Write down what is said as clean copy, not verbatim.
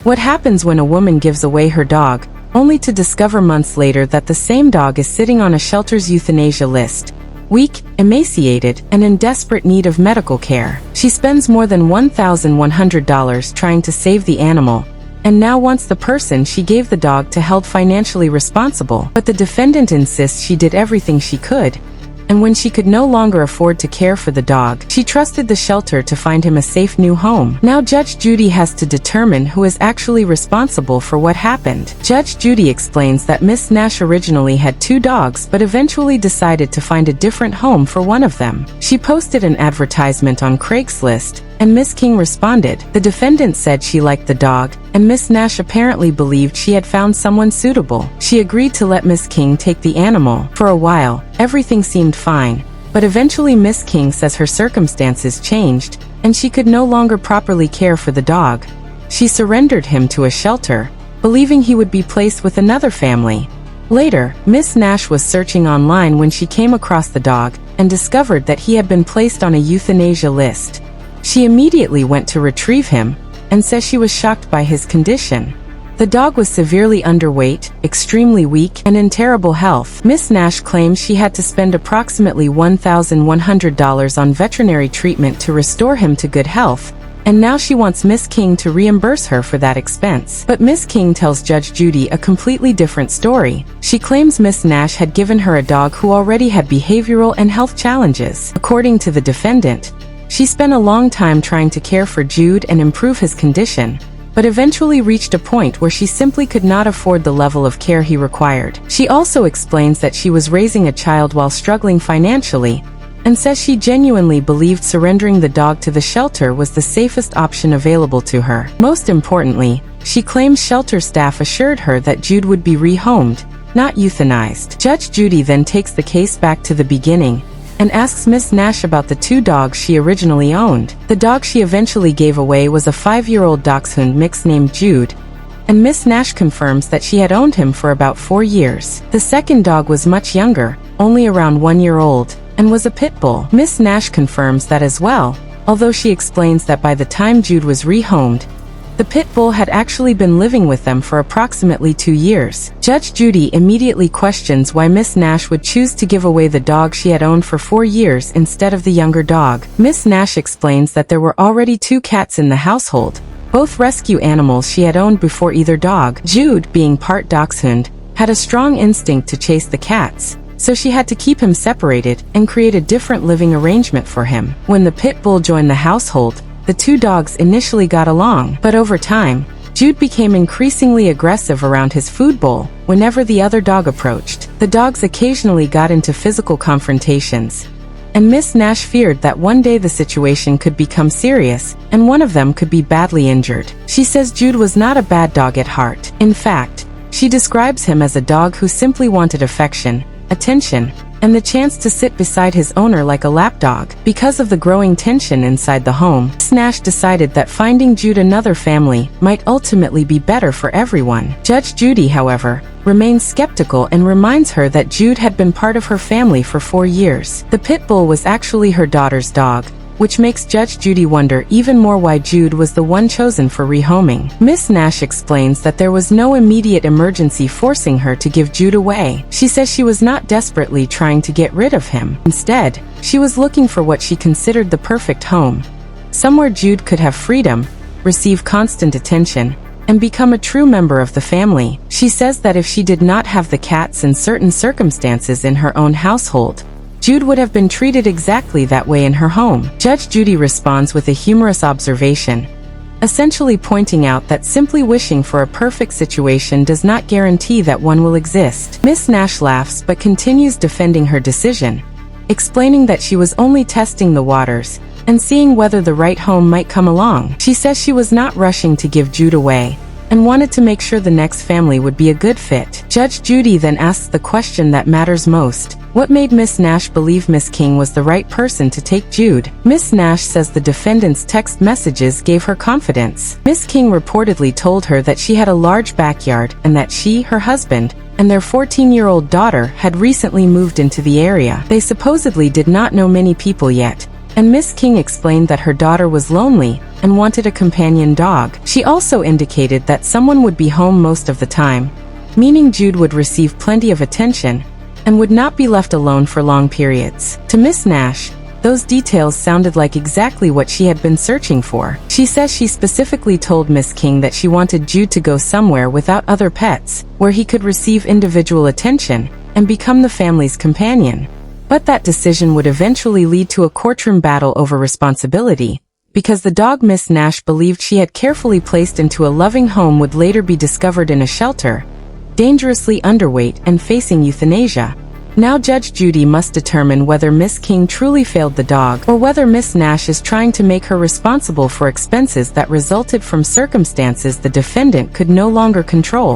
What happens when a woman gives away her dog, only to discover months later that the same dog is sitting on a shelter's euthanasia list? Weak, emaciated, and in desperate need of medical care. She spends more than $1,100 trying to save the animal, and now wants the person she gave the dog to held financially responsible. But the defendant insists she did everything she could, and when she could no longer afford to care for the dog, she trusted the shelter to find him a safe new home. Now Judge Judy has to determine who is actually responsible for what happened. Judge Judy explains that Miss Nash originally had 2 dogs but eventually decided to find a different home for one of them. She posted an advertisement on Craigslist, and Miss King responded. The defendant said she liked the dog, and Miss Nash apparently believed she had found someone suitable. She agreed to let Miss King take the animal. For a while, everything seemed fine, but eventually Miss King says her circumstances changed, and she could no longer properly care for the dog. She surrendered him to a shelter, believing he would be placed with another family. Later, Miss Nash was searching online when she came across the dog, and discovered that he had been placed on a euthanasia list. She immediately went to retrieve him, and says she was shocked by his condition. The dog was severely underweight, extremely weak, and in terrible health. Miss Nash claims she had to spend approximately $1,100 on veterinary treatment to restore him to good health, and now she wants Miss King to reimburse her for that expense. But Miss King tells Judge Judy a completely different story. She claims Miss Nash had given her a dog who already had behavioral and health challenges. According to the defendant, she spent a long time trying to care for Jude and improve his condition, but eventually reached a point where she simply could not afford the level of care he required. She also explains that she was raising a child while struggling financially, and says she genuinely believed surrendering the dog to the shelter was the safest option available to her. Most importantly, she claims shelter staff assured her that Jude would be rehomed, not euthanized. Judge Judy then takes the case back to the beginning, and asks Miss Nash about the 2 dogs she originally owned. The dog she eventually gave away was a 5-year-old dachshund mix named Jude, and Miss Nash confirms that she had owned him for about 4 years. The second dog was much younger, only around 1 year old, and was a pit bull. Miss Nash confirms that as well, although she explains that by the time Jude was rehomed, the pit bull had actually been living with them for approximately 2 years. Judge Judy immediately questions why Miss Nash would choose to give away the dog she had owned for 4 years instead of the younger dog. Miss Nash explains that there were already 2 cats in the household, both rescue animals she had owned before either dog. Jude, being part dachshund, had a strong instinct to chase the cats, so she had to keep him separated and create a different living arrangement for him. When the pit bull joined the household, the 2 dogs initially got along, but over time, Jude became increasingly aggressive around his food bowl whenever the other dog approached. The dogs occasionally got into physical confrontations, and Miss Nash feared that one day the situation could become serious, and one of them could be badly injured. She says Jude was not a bad dog at heart. In fact, she describes him as a dog who simply wanted affection, attention, and the chance to sit beside his owner like a lapdog. Because of the growing tension inside the home, Miss Nash decided that finding Jude another family might ultimately be better for everyone. Judge Judy, however, remains skeptical and reminds her that Jude had been part of her family for 4 years. The pit bull was actually her daughter's dog, which makes Judge Judy wonder even more why Jude was the one chosen for rehoming. Miss Nash explains that there was no immediate emergency forcing her to give Jude away. She says she was not desperately trying to get rid of him. Instead, she was looking for what she considered the perfect home, somewhere Jude could have freedom, receive constant attention, and become a true member of the family. She says that if she did not have the cats in certain circumstances in her own household, Jude would have been treated exactly that way in her home. Judge Judy responds with a humorous observation, essentially pointing out that simply wishing for a perfect situation does not guarantee that one will exist. Miss Nash laughs but continues defending her decision, explaining that she was only testing the waters and seeing whether the right home might come along. She says she was not rushing to give Jude away, and wanted to make sure the next family would be a good fit. Judge Judy then asks the question that matters most: what made Miss Nash believe Miss King was the right person to take Jude? Miss Nash says the defendant's text messages gave her confidence. Miss King reportedly told her that she had a large backyard and that she, her husband, and their 14-year-old daughter had recently moved into the area. They supposedly did not know many people yet, and Miss King explained that her daughter was lonely and wanted a companion dog. She also indicated that someone would be home most of the time, meaning Jude would receive plenty of attention and would not be left alone for long periods. To Miss Nash, those details sounded like exactly what she had been searching for. She says she specifically told Miss King that she wanted Jude to go somewhere without other pets, where he could receive individual attention and become the family's companion. But that decision would eventually lead to a courtroom battle over responsibility, because the dog Miss Nash believed she had carefully placed into a loving home would later be discovered in a shelter, dangerously underweight and facing euthanasia. Now Judge Judy must determine whether Miss King truly failed the dog or whether Miss Nash is trying to make her responsible for expenses that resulted from circumstances the defendant could no longer control.